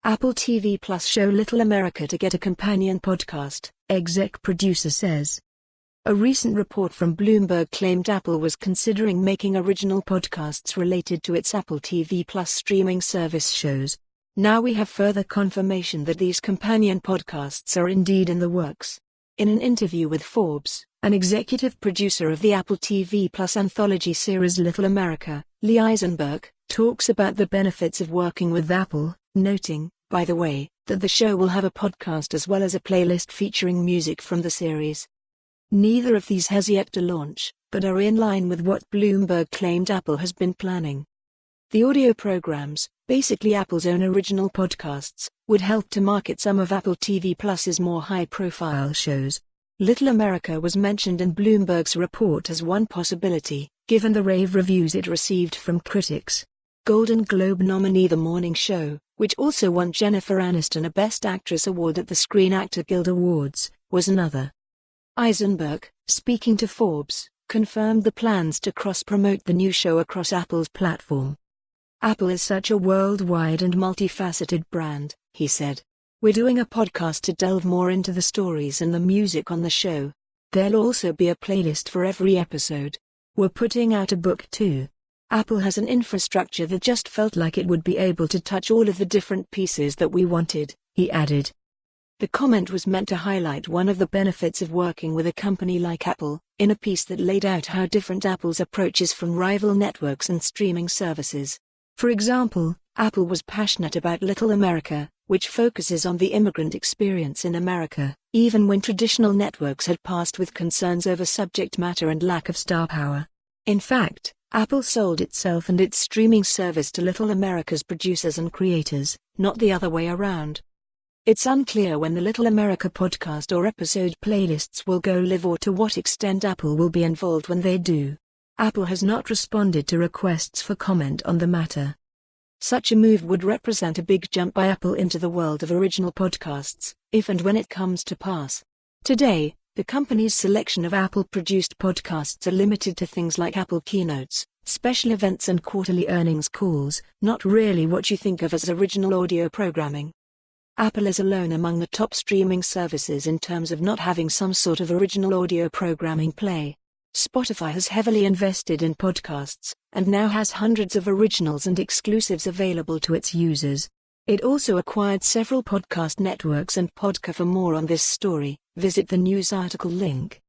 Apple TV Plus show Little America to get a companion podcast, exec producer says. A recent report from Bloomberg claimed Apple was considering making original podcasts related to its Apple TV Plus streaming service shows. Now we have further confirmation that these companion podcasts are indeed in the works. In an interview with Forbes, an executive producer of the Apple TV Plus anthology series Little America, Lee Eisenberg, talks about the benefits of working with Apple, noting, by the way, that the show will have a podcast as well as a playlist featuring music from the series. Neither of these has yet to launch, but are in line with what Bloomberg claimed Apple has been planning. The audio programs, basically Apple's own original podcasts, would help to market some of Apple TV Plus's more high-profile shows. Little America was mentioned in Bloomberg's report as one possibility, given the rave reviews it received from critics. Golden Globe nominee The Morning Show, which also won Jennifer Aniston a Best Actress award at the Screen Actor Guild Awards, was another. Eisenberg, speaking to Forbes, confirmed the plans to cross-promote the new show across Apple's platform. Apple is such a worldwide and multifaceted brand, he said. We're doing a podcast to delve more into the stories and the music on the show. There'll also be a playlist for every episode. We're putting out a book too. Apple has an infrastructure that just felt like it would be able to touch all of the different pieces that we wanted, he added. The comment was meant to highlight one of the benefits of working with a company like Apple, in a piece that laid out how different Apple's approach is from rival networks and streaming services. For example, Apple was passionate about Little America, which focuses on the immigrant experience in America, even when traditional networks had passed with concerns over subject matter and lack of star power. In fact, Apple sold itself and its streaming service to Little America's producers and creators, not the other way around. It's unclear when the Little America podcast or episode playlists will go live or to what extent Apple will be involved when they do. Apple has not responded to requests for comment on the matter. Such a move would represent a big jump by Apple into the world of original podcasts, if and when it comes to pass. Today, the company's selection of Apple-produced podcasts are limited to things like Apple keynotes, special events and quarterly earnings calls, not really what you think of as original audio programming. Apple is alone among the top streaming services in terms of not having some sort of original audio programming play. Spotify has heavily invested in podcasts, and now has hundreds of originals and exclusives available to its users. It also acquired several podcast networks and Podca. For more on this story, visit the news article link.